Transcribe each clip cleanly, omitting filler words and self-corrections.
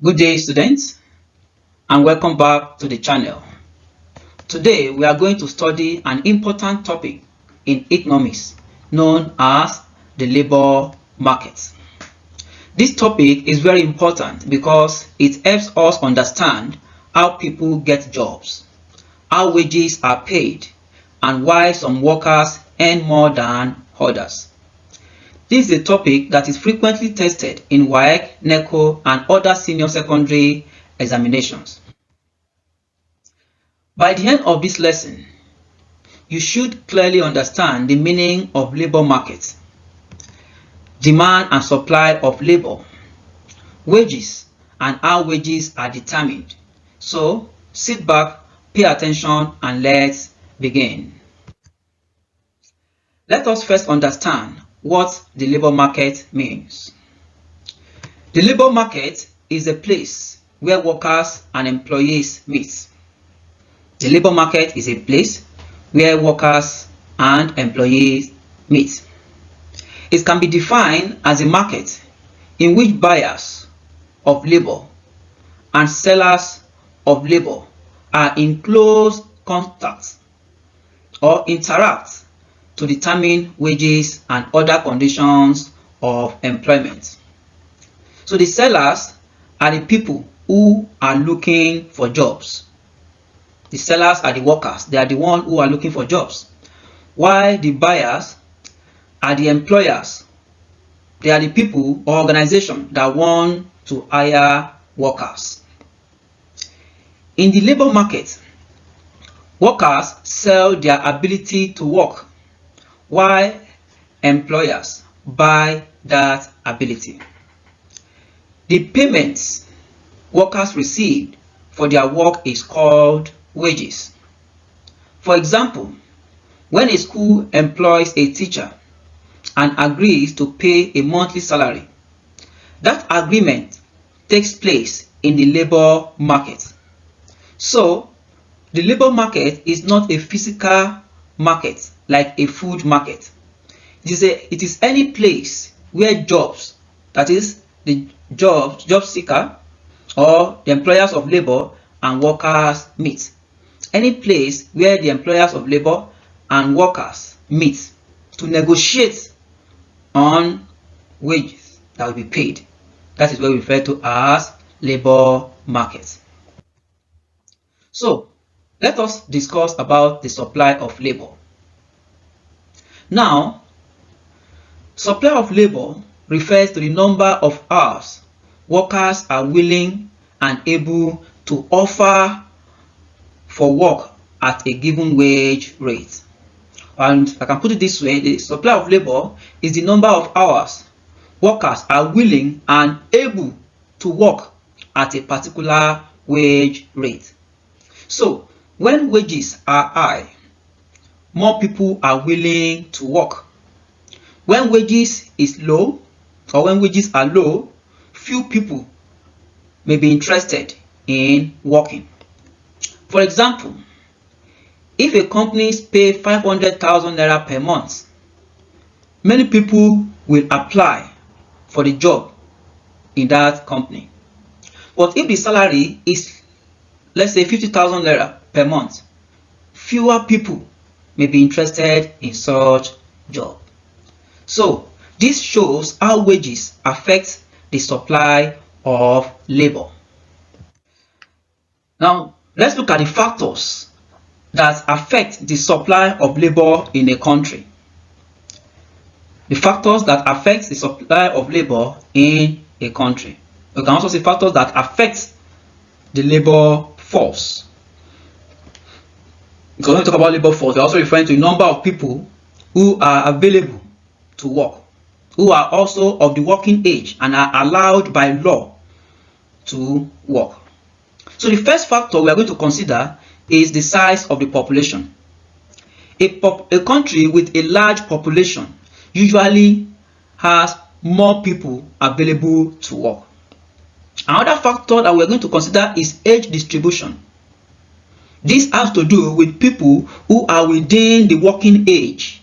Good day, students, and welcome back to the channel. Today we are going to study an important topic in economics known as the labor market. This topic is very important because it helps us understand how people get jobs, how wages are paid, and why some workers earn more than others. This is a topic that is frequently tested in WAEC, NECO, and other senior secondary examinations. By the end of this lesson, you should clearly understand the meaning of labor market, demand and supply of labor, wages, and how wages are determined. So, sit back, pay attention, and let's begin. Let us first understand what the labor market means. The labor market is a place where workers and employees meet. The labor market is a place where workers and employees meet. It can be defined as a market in which buyers of labor and sellers of labor are in close contact or interact to determine wages and other conditions of employment. So the sellers are the people who are looking for jobs. The sellers are the workers. They are the ones who are looking for jobs. While the buyers are the employers. They are the people or organizations that want to hire workers. In the labor market, workers sell their ability to work, while employers buy that ability. The payments workers receive for their work is called wages. For example, when a school employs a teacher and agrees to pay a monthly salary, that agreement takes place in the labor market. So, the labor market is not a physical market like a food market. It is any place where jobs, that is the job seeker or the employers of labor and workers meet. Any place where the employers of labor and workers meet to negotiate on wages that will be paid. That is what we refer to as labor market. So, let us discuss about the supply of labor. Now, supply of labor refers to the number of hours workers are willing and able to offer for work at a given wage rate. And I can put it this way, the supply of labor is the number of hours workers are willing and able to work at a particular wage rate. So, when wages are high, more people are willing to work. When wages is low, or when wages are low, few people may be interested in working. For example, if a company pays 500,000 naira per month, many people will apply for the job in that company. But if the salary is, let's say, 50,000 naira per month, fewer people may be interested in such job. So, this shows how wages affect the supply of labor. Now, let's look at the factors that affect the supply of labor in a country. The factors that affect the supply of labor in a country. We can also see factors that affect the labor force. Because when we talk about labor force, we're also referring to the number of people who are available to work, who are also of the working age and are allowed by law to work. So the first factor we are going to consider is the size of the population. A country with a large population usually has more people available to work. Another factor that we are going to consider is age distribution. This has to do with people who are within the working age.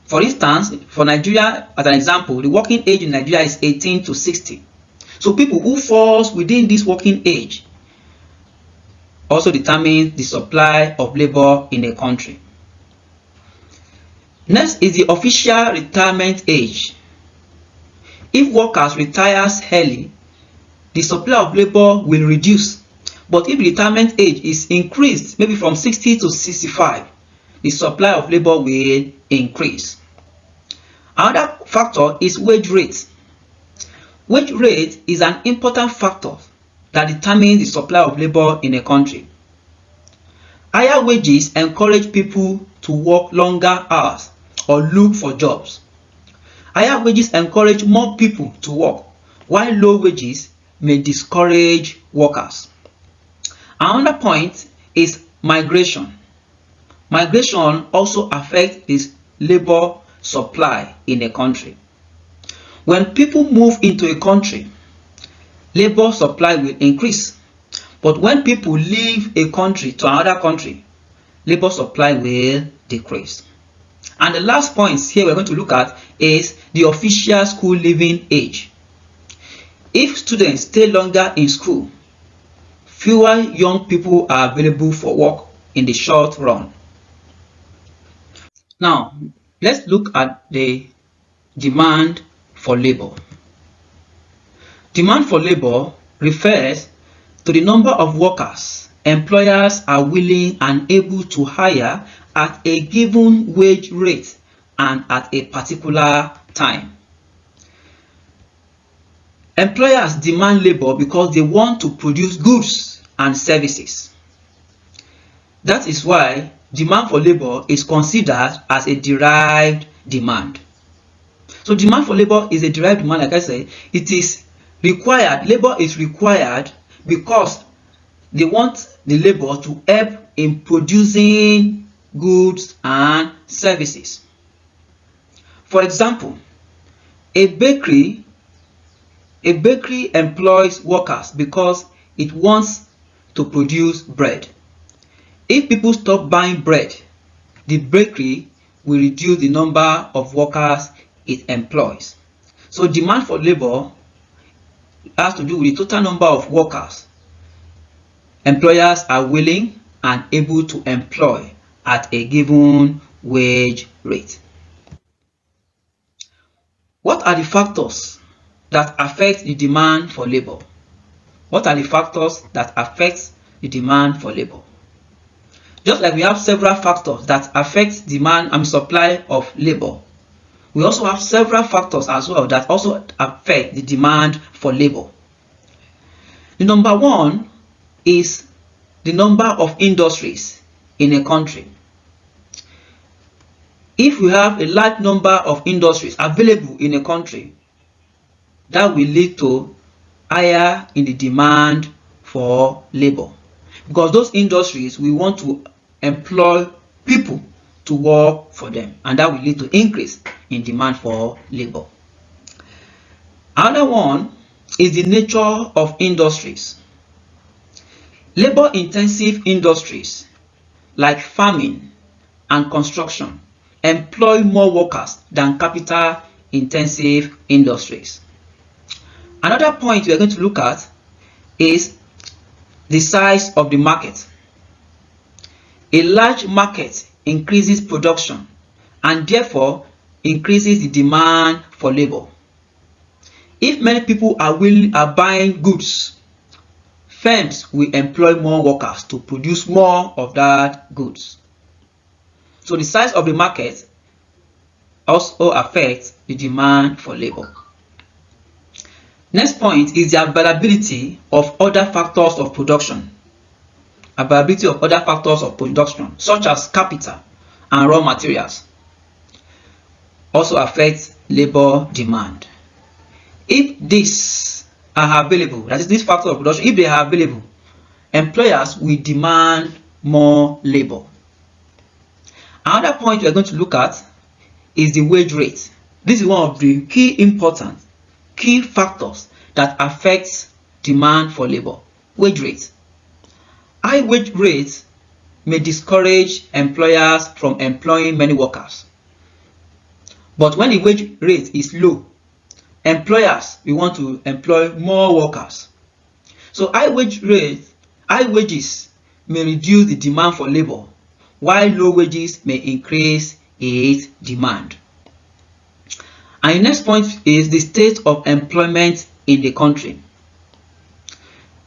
For instance, for Nigeria, as an example, the working age in Nigeria is 18 to 60. So people who falls within this working age also determine the supply of labor in a country. Next is the official retirement age. If workers retire early, the supply of labor will reduce. But if the retirement age is increased, maybe from 60 to 65, the supply of labor will increase. Another factor is wage rate. Wage rate is an important factor that determines the supply of labor in a country. Higher wages encourage people to work longer hours or look for jobs. Higher wages encourage more people to work, while low wages may discourage workers. Another point is migration. Migration also affects the labor supply in a country. When people move into a country, labor supply will increase. But when people leave a country to another country, labor supply will decrease. And the last point here we're going to look at is the official school leaving age. If students stay longer in school, fewer young people are available for work in the short run. Now, let's look at the demand for labor. Demand for labor refers to the number of workers employers are willing and able to hire at a given wage rate and at a particular time. Employers demand labor because they want to produce goods and services. That is why demand for labor is considered as a derived demand. So demand for labor is a derived demand, like I said. It is required, labor is required because they want the labor to help in producing goods and services. For example, a bakery employs workers because it wants to produce bread. If people stop buying bread, the bakery will reduce the number of workers it employs. So demand for labor has to do with the total number of workers employers are willing and able to employ at a given wage rate. What are the factors that affect the demand for labor? What are the factors that affect the demand for labor? Just like we have several factors that affect demand and supply of labor, we also have several factors as well that also affect the demand for labor. The number one is the number of industries in a country. If we have a large number of industries available in a country, that will lead to higher in the demand for labor, because those industries we want to employ people to work for them, and that will lead to increase in demand for labor. Another one is the nature of industries. Labor intensive industries like farming and construction employ more workers than capital intensive industries. Another point we are going to look at is the size of the market. A large market increases production and therefore increases the demand for labor. If many people are buying goods, firms will employ more workers to produce more of that goods. So the size of the market also affects the demand for labor. Next point is the availability of other factors of production. Availability of other factors of production, such as capital and raw materials, also affects labor demand. If these are available, that is, these factors of production, if they are available, employers will demand more labor. Another point we are going to look at is the wage rate. This is one of the key factors that affects demand for labor. Wage rate. High wage rates may discourage employers from employing many workers. But when the wage rate is low, employers we want to employ more workers. So high wages may reduce the demand for labor, while low wages may increase its demand. And the next point is the state of employment in the country.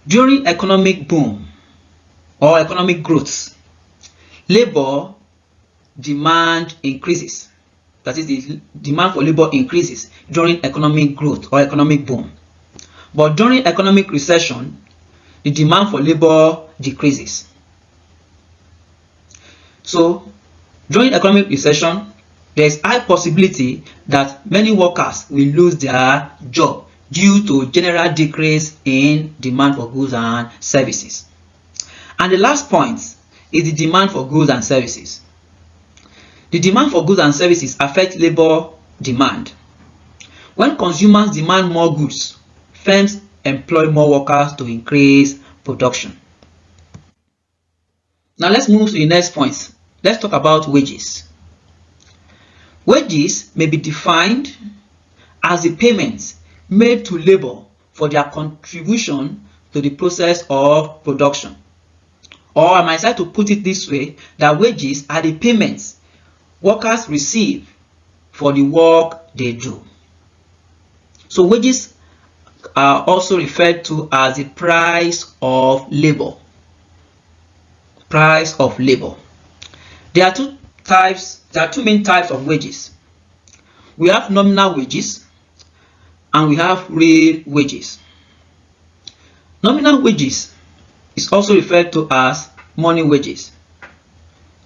During economic boom or economic growth, labor demand increases. That is, the demand for labor increases during economic growth or economic boom. But during economic recession, the demand for labor decreases. So during economic recession, there is high possibility that many workers will lose their job due to general decrease in demand for goods and services. And the last point is the demand for goods and services. The demand for goods and services affects labor demand. When consumers demand more goods, firms employ more workers to increase production. Now let's move to the next point. Let's talk about wages. Wages may be defined as the payments made to labor for their contribution to the process of production. Or I might like to put it this way, that wages are the payments workers receive for the work they do. So wages are also referred to as the price of labor. Price of labor. There are two main types of wages. We have nominal wages and we have real wages. Nominal wages is also referred to as money wages.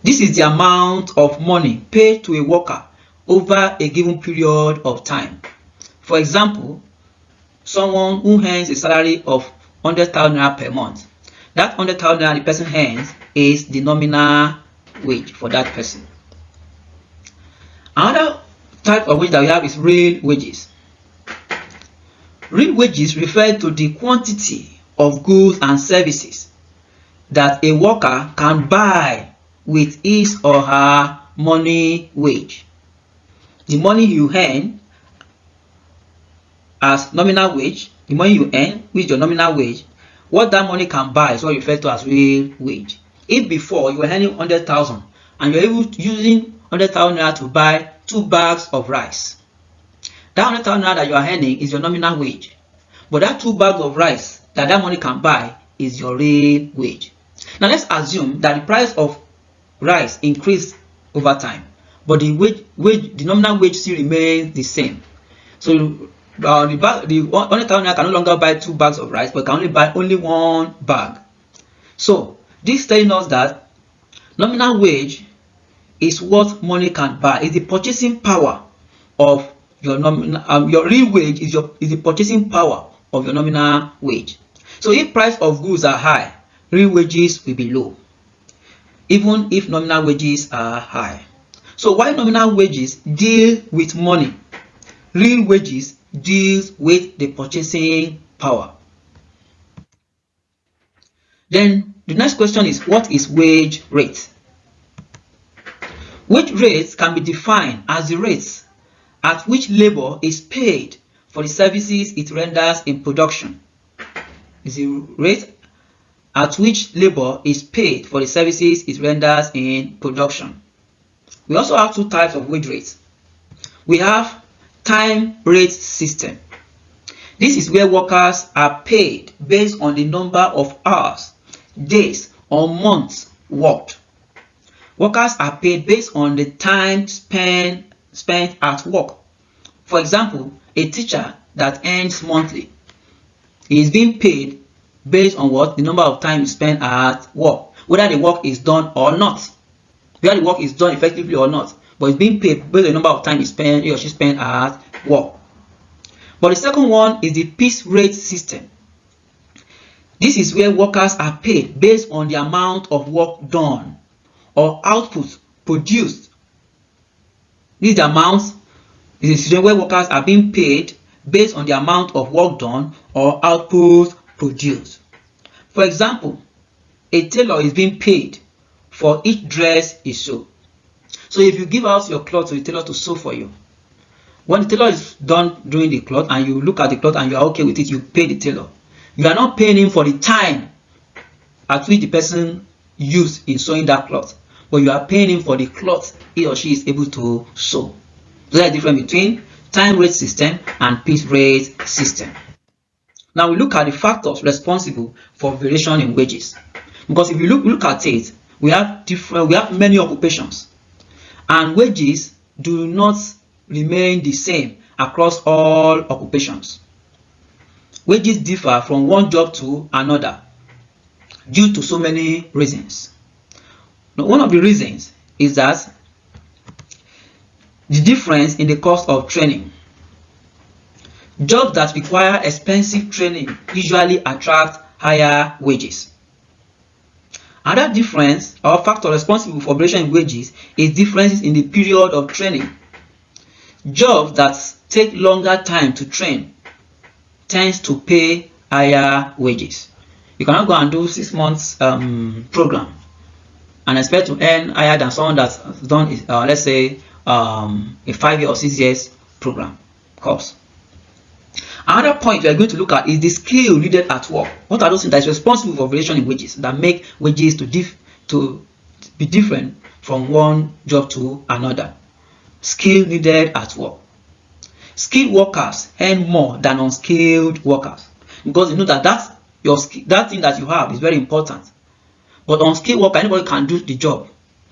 This is the amount of money paid to a worker over a given period of time. For example, someone who earns a salary of 100,000 naira per month. That 100,000 naira the person earns is the nominal wage for that person. Another type of wage that we have is real wages. Real wages refer to the quantity of goods and services that a worker can buy with his or her money wage. The money you earn as nominal wage, the money you earn with your nominal wage, what that money can buy is what referred to as real wage. If before you were earning 100,000 and you're able to using 100,000 naira to buy 2 bags of rice, that 100,000 naira that you are earning is your nominal wage. But that 2 bags of rice that money can buy is your real wage. Now let's assume that the price of rice increased over time, but the nominal wage still remains the same. So the 100,000 naira can no longer buy 2 bags of rice, but can only buy only 1 bag. So this is telling us that nominal wage is what money can buy. It's the purchasing power of your nominal. Your real wage is the purchasing power of your nominal wage. So if price of goods are high, real wages will be low, even if nominal wages are high. So while nominal wages deal with money, real wages deals with the purchasing power. Then the next question is, what is wage rate? Wage rates can be defined as the rates at which labor is paid for the services it renders in production. Is the rate at which labor is paid for the services it renders in production. We also have 2 types of wage rates. We have time rate system. This is where workers are paid based on the number of hours, days, or months worked. Workers are paid based on the time spent at work. For example, a teacher that earns monthly is being paid based on what? The number of time spent at work, whether the work is done or not, whether the work is done effectively or not, but it's being paid based on the number of time he or she spent at work. But the second one is the piece rate system. This is where workers are paid based on the amount of work done or output produced. These amounts is a system where workers are being paid based on the amount of work done or output produced. For example, a tailor is being paid for each dress he sews. So if you give out your cloth to a tailor to sew for you, When the tailor is done doing the cloth and you look at the cloth and you are okay with it, you pay the tailor. You are not paying him for the time at which the person used in sewing that cloth, but you are paying him for the cloth he or she is able to sew. So there is a difference between time rate system and piece rate system. Now we look at the factors responsible for variation in wages, because if you look at it, we have many occupations, and wages do not remain the same across all occupations. Wages differ from one job to another due to so many reasons. Now, one of the reasons is that the difference in the cost of training. Jobs that require expensive training usually attract higher wages. Another difference or factor responsible for variation in wages is differences in the period of training. Jobs that take longer time to train tends to pay higher wages. You cannot go and do 6 months program and expect to earn higher than someone that's done let's say a 5 year or 6 years program course. Another point we are going to look at is the skill needed at work. What are those things that is responsible for variation in wages that make wages to be different from one job to another? Skill needed at work. Skilled workers earn more than unskilled workers, because you know that thing that you have is very important. But unskilled worker, anybody can do the job.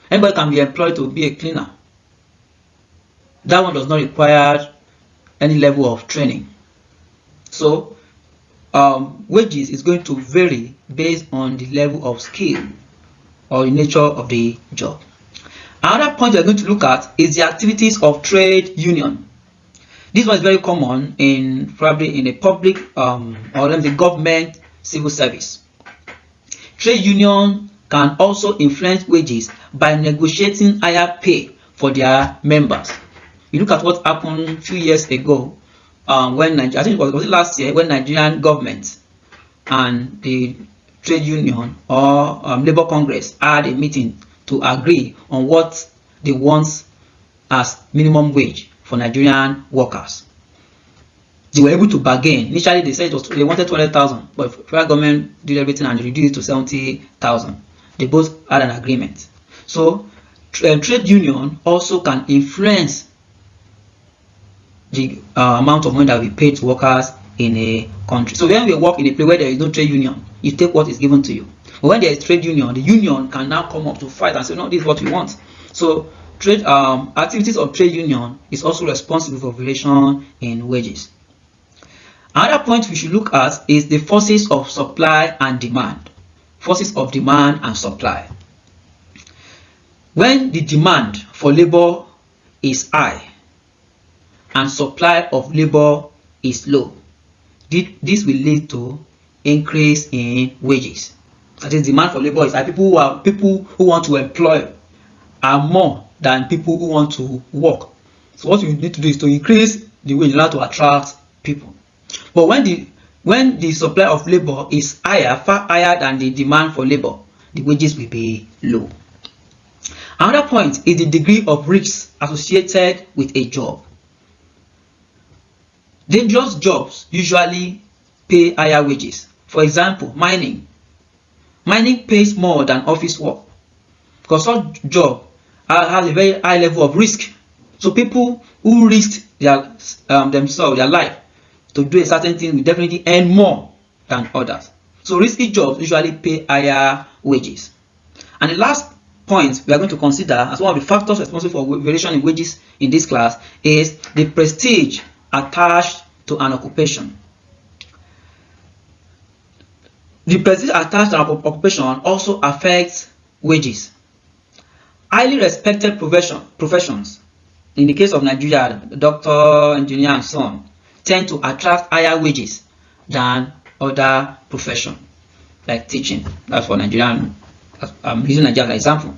Anybody can be employed to be a cleaner. That one does not require any level of training. So wages is going to vary based on the level of skill or the nature of the job. Another point we're going to look at is the activities of trade union. This one is very common probably in a public or in the government civil service. Trade union can also influence wages by negotiating higher pay for their members. You look at what happened a few years ago when I think was it last year, when Nigerian government and the trade union or Labour Congress had a meeting to agree on what they want as minimum wage for Nigerian workers. They were able to bargain. Initially, they said they wanted 200,000, but the federal government did everything and reduced it to 70,000. They both had an agreement. So, trade union also can influence the amount of money that we pay to workers in a country. So, when we work in a place where there is no trade union, you take what is given to you. But when there is trade union, the union can now come up to fight and say, no, this is what we want. So, activities of trade union is also responsible for variation in wages. Another point we should look at is the forces of supply and demand. Forces of demand and supply. When the demand for labor is high and supply of labor is low, this will lead to increase in wages. That is, demand for labor is high. People who want to employ are more than people who want to work. So what you need to do is to increase the wage in order to attract people. But when the supply of labor is far higher than the demand for labor, the wages will be low. Another point is the degree of risk associated with a job. Dangerous jobs usually pay higher wages. For example, mining. Mining pays more than office work because such job has a very high level of risk. So people who risk themselves, their life, to do a certain thing will definitely earn more than others. So risky jobs usually pay higher wages. And the last point we are going to consider as one of the factors responsible for variation in wages in this class is the prestige attached to an occupation. The prestige attached to an occupation also affects wages. Highly respected professions, in the case of Nigeria, doctor, engineer, and so on, tend to attract higher wages than other professions, like teaching. That's for Nigerian. I'm using Nigeria as an example.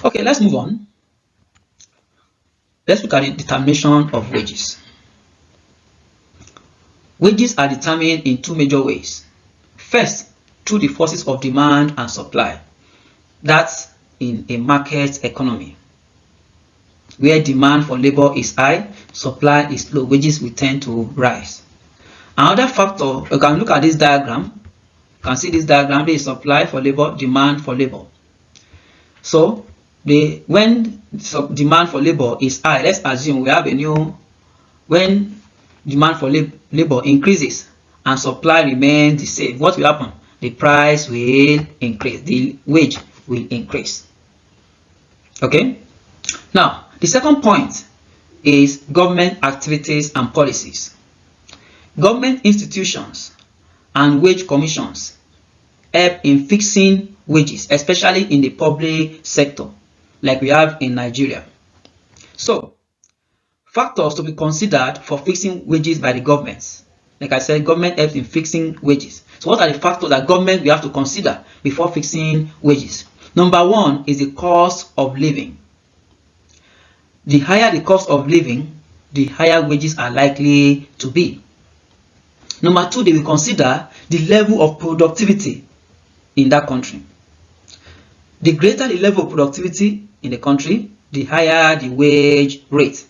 Okay, let's move on. Let's look at the determination of wages. Wages are determined in two major ways. First, through the forces of demand and supply. That's in a market economy. Where demand for labor is high, supply is low, wages will tend to rise. Another factor, you can look at this diagram. You can see this diagram. There is supply for labor, demand for labor. So when demand for labor is high, let's assume we have when demand for labor increases and supply remains the same, what will happen? The price will increase, the wage will increase. Okay. Now, the second point is government activities and policies. Government institutions and wage commissions help in fixing wages, especially in the public sector, like we have in Nigeria. So, factors to be considered for fixing wages by the government. Like I said, government helps in fixing wages. So what are the factors that government we have to consider before fixing wages? Number one is the cost of living. The higher the cost of living, the higher wages are likely to be. Number two, they will consider the level of productivity in that country. The greater the level of productivity in the country, the higher the wage rate.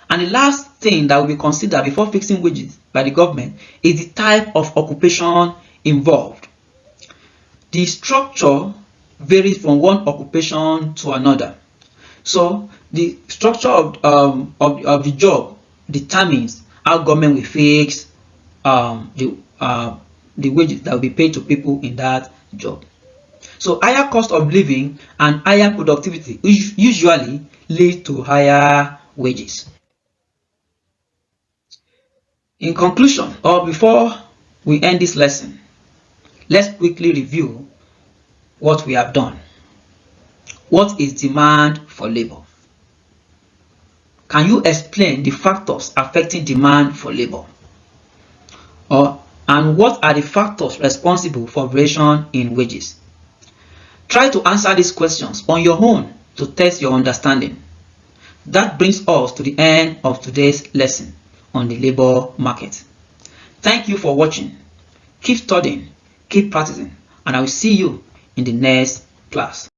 And the last thing that will be considered before fixing wages by the government is the type of occupation involved. The structure varies from one occupation to another. So the structure of the job determines how government will fix the wages that will be paid to people in that job. So higher cost of living and higher productivity usually lead to higher wages. In conclusion, or before we end this lesson, let's quickly review what we have done. What is demand for labor? Can you explain the factors affecting demand for labor? And what are the factors responsible for variation in wages? Try to answer these questions on your own to test your understanding. That brings us to the end of today's lesson on the labor market. Thank you for watching. Keep studying, keep practicing, and I will see you in the next class.